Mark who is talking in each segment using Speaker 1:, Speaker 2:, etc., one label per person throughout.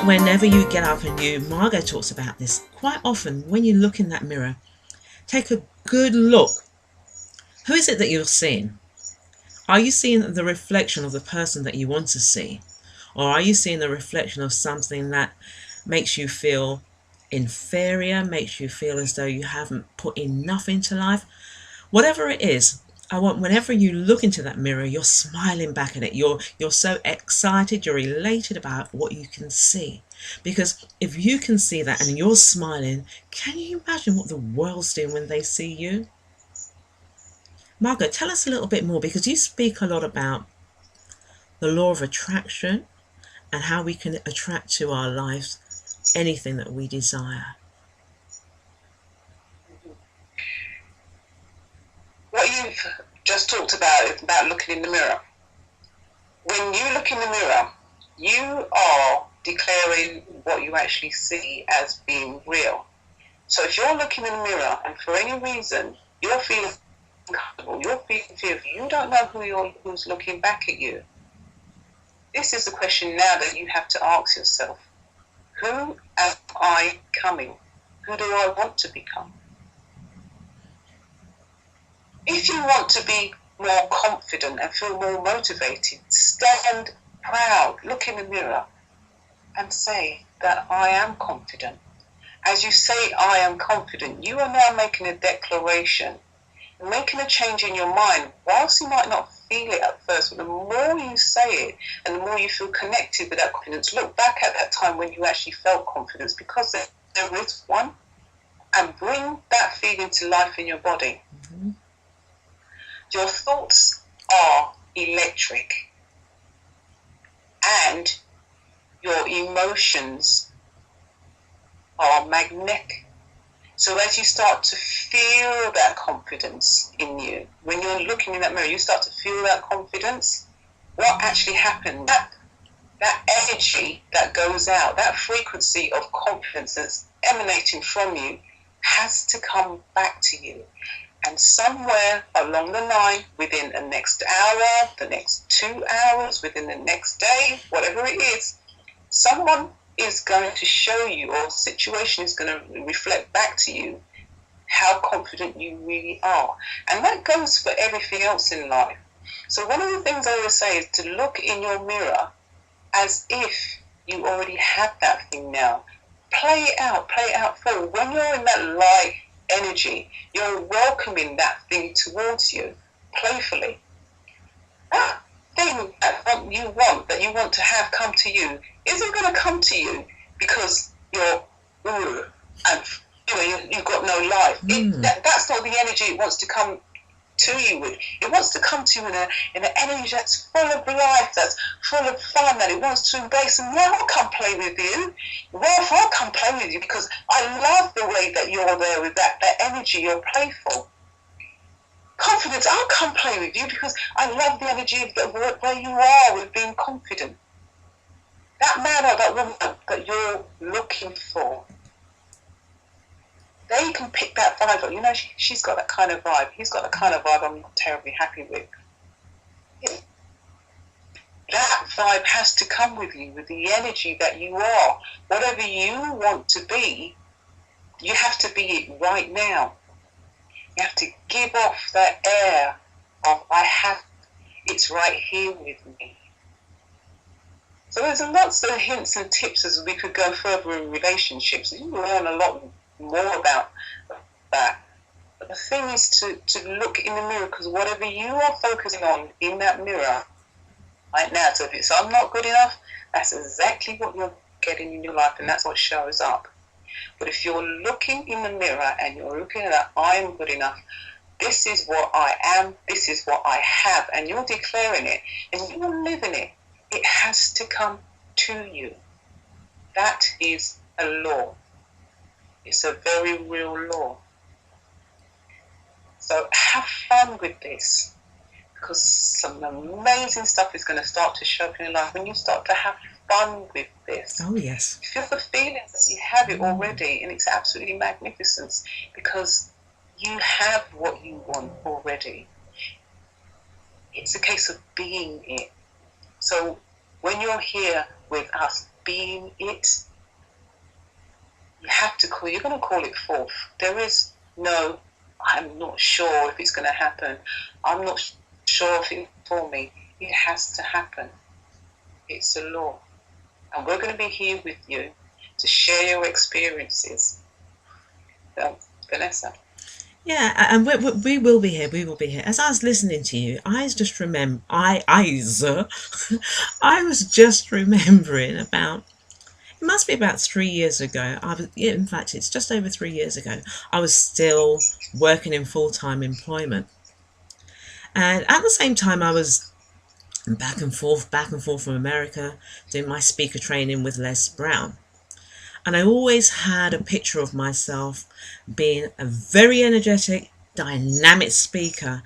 Speaker 1: Whenever you get up and Margo talks about this, quite often when you look in that mirror, take a good look. Who is it that you're seeing? Are you seeing the reflection of the person that you want to see? Or are you seeing the reflection of something that makes you feel inferior, makes you feel as though you haven't put enough into life? Whatever it is, I want whenever you look into that mirror, you're smiling back at it. You're so excited, you're elated about what you can see. Because if you can see that and you're smiling, can you imagine what the world's doing when they see you? Margaret, tell us a little bit more, because you speak a lot about the law of attraction and how we can attract to our lives anything that we desire.
Speaker 2: What you've just talked about is about looking in the mirror. When you look in the mirror, you are declaring what you actually see as being real. So if you're looking in the mirror and for any reason you're feeling uncomfortable, you're feeling fearful, you don't know who's looking back at you, this is the question now that you have to ask yourself. Who am I becoming? Who do I want to become? If you want to be more confident and feel more motivated, stand proud, look in the mirror and say that I am confident. As you say I am confident, you are now making a declaration, making a change in your mind. Whilst you might not feel it at first, but the more you say it and the more you feel connected with that confidence, look back at that time when you actually felt confidence, because there is one, and bring that feeling to life in your body. Mm-hmm. Your thoughts are electric and your emotions are magnetic. So as you start to feel that confidence in you, when you're looking in that mirror, you start to feel that confidence, what actually happens? That energy that goes out, that frequency of confidence that's emanating from you has to come back to you. And somewhere along the line, within the next hour, the next 2 hours, within the next day, whatever it is, someone is going to show you, or a situation is going to reflect back to you how confident you really are. And that goes for everything else in life. So one of the things I always say is to look in your mirror as if you already have that thing now. Play it out forward. When you're in that light energy, you're welcoming that thing towards you playfully. That thing that you want to have come to you isn't going to come to you because you're and you've got no life. That's not the energy it wants to come to you with. It wants to come to you in an energy that's full of life, that's full of fun, that it wants to embrace. And yeah, I'll come play with you. Well, I'll come play with you because I love the way that you're there with that energy. You're playful. Confidence, I'll come play with you because I love the energy of where you are with being confident. That man or that woman that you're looking for, they can pick that vibe up. She's got that kind of vibe. He's got that kind of vibe I'm not terribly happy with. That vibe has to come with you, with the energy that you are. Whatever you want to be, you have to be it right now. You have to give off that air of it's right here with me. So there's lots of hints and tips as we could go further in relationships. You learn a lot more about that. But the thing is to look in the mirror, because whatever you are focusing on in that mirror right now, so if it's I'm not good enough, that's exactly what you're getting in your life, and that's what shows up. But if you're looking in the mirror and you're looking at that I am good enough, this is what I am, this is what I have, and you're declaring it and you're living it, it has to come to you. That is a law. It's a very real law. So have fun with this, because some amazing stuff is going to start to show up in your life when you start to have fun with this.
Speaker 1: Oh, yes.
Speaker 2: Feel the feelings as you have it already, and it's absolutely magnificent because you have what you want already. It's a case of being it. So when you're here with us being it, you're going to call it forth. There is no, I'm not sure if it's going to happen. I'm not sure if it's for me. It has to happen. It's a law. And we're going to be here with you to share your experiences. So, Vanessa.
Speaker 1: Yeah, and we will be here. We will be here. As I was listening to you, I just remember, I was just remembering about, it must be about 3 years ago. In fact, it's just over 3 years ago. I was still working in full-time employment. And at the same time, I was back and forth from America, doing my speaker training with Les Brown. And I always had a picture of myself being a very energetic, dynamic speaker,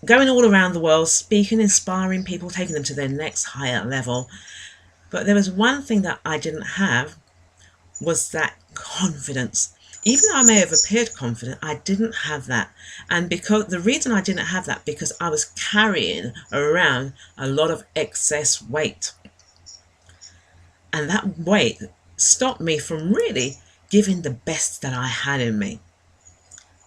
Speaker 1: going all around the world, speaking, inspiring people, taking them to their next higher level. But there was one thing that I didn't have, was that confidence. Even though I may have appeared confident, I didn't have that. And because the reason I didn't have that, because I was carrying around a lot of excess weight. And that weight stopped me from really giving the best that I had in me.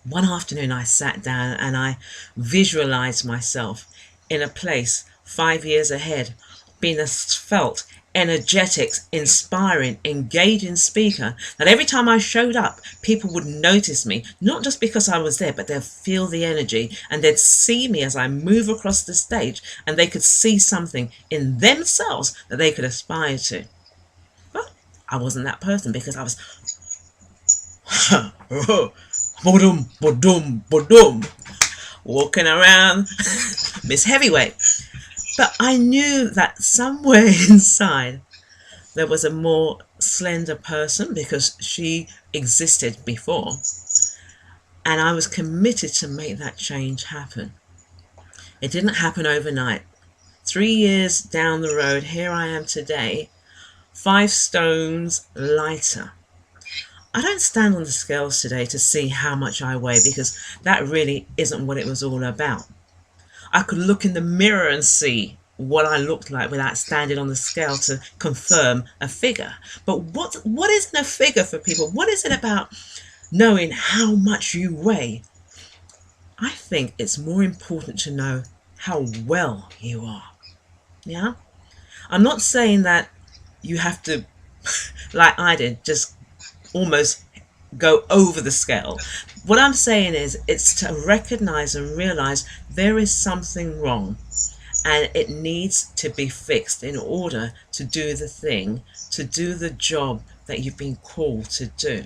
Speaker 1: One afternoon I sat down and I visualized myself in a place 5 years ahead, being a felt, energetic, inspiring, engaging speaker, that every time I showed up, people would notice me, not just because I was there, but they'd feel the energy and they'd see me as I move across the stage, and they could see something in themselves that they could aspire to. But I wasn't that person, because I was walking around Miss Heavyweight. But I knew that somewhere inside there was a more slender person, because she existed before, and I was committed to make that change happen. It didn't happen overnight. 3 years down the road, here I am today, 5 stones lighter. I don't stand on the scales today to see how much I weigh, because that really isn't what it was all about. I could look in the mirror and see what I looked like without standing on the scale to confirm a figure. But what is a figure for people? What is it about knowing how much you weigh? I think it's more important to know how well you are. Yeah? I'm not saying that you have to, like I did, just almost go over the scale. What I'm saying is, it's to recognize and realize there is something wrong, and it needs to be fixed in order to do the thing, to do the job that you've been called to do.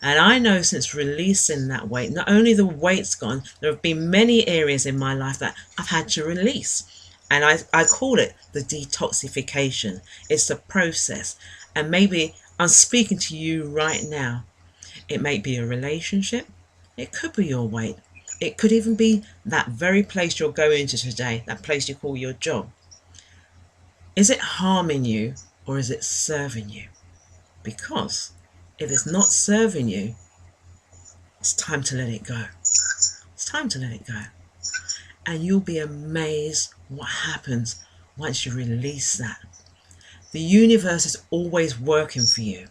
Speaker 1: And I know since releasing that weight, not only the weight's gone, there have been many areas in my life that I've had to release. And I call it the detoxification. It's the process. And maybe I'm speaking to you right now. It may be a relationship. It could be your weight. It could even be that very place you're going to today, that place you call your job. Is it harming you, or is it serving you? Because if it's not serving you, it's time to let it go. It's time to let it go. And you'll be amazed what happens once you release that. The universe is always working for you.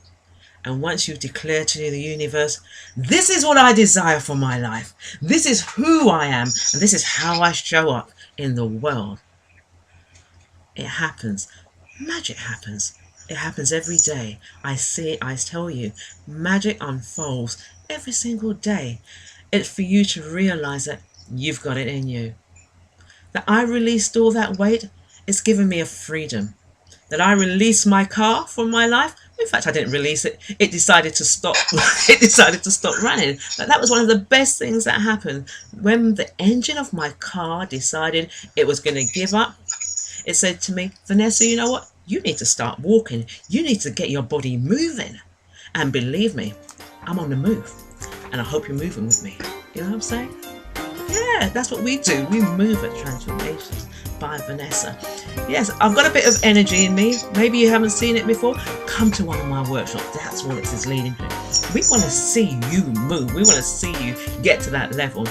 Speaker 1: And once you declare to the universe, this is what I desire for my life, this is who I am, and this is how I show up in the world, it happens. Magic happens. It happens every day. I see it, I tell you, magic unfolds every single day. It's for you to realize that you've got it in you. That I released all that weight, it's given me a freedom. That I released my car from my life. In fact, I didn't release it. It decided to stop. It decided to stop running. But that was one of the best things that happened. When the engine of my car decided it was going to give up, it said to me, Vanessa, you know what? You need to start walking. You need to get your body moving. And believe me, I'm on the move. And I hope you're moving with me. You know what I'm saying? Yeah, that's what we do. We move at Transformations by Vanessa. Yes, I've got a bit of energy in me. Maybe you haven't seen it before. Come to one of my workshops. That's what it is leading to. We want to see you move. We want to see you get to that level.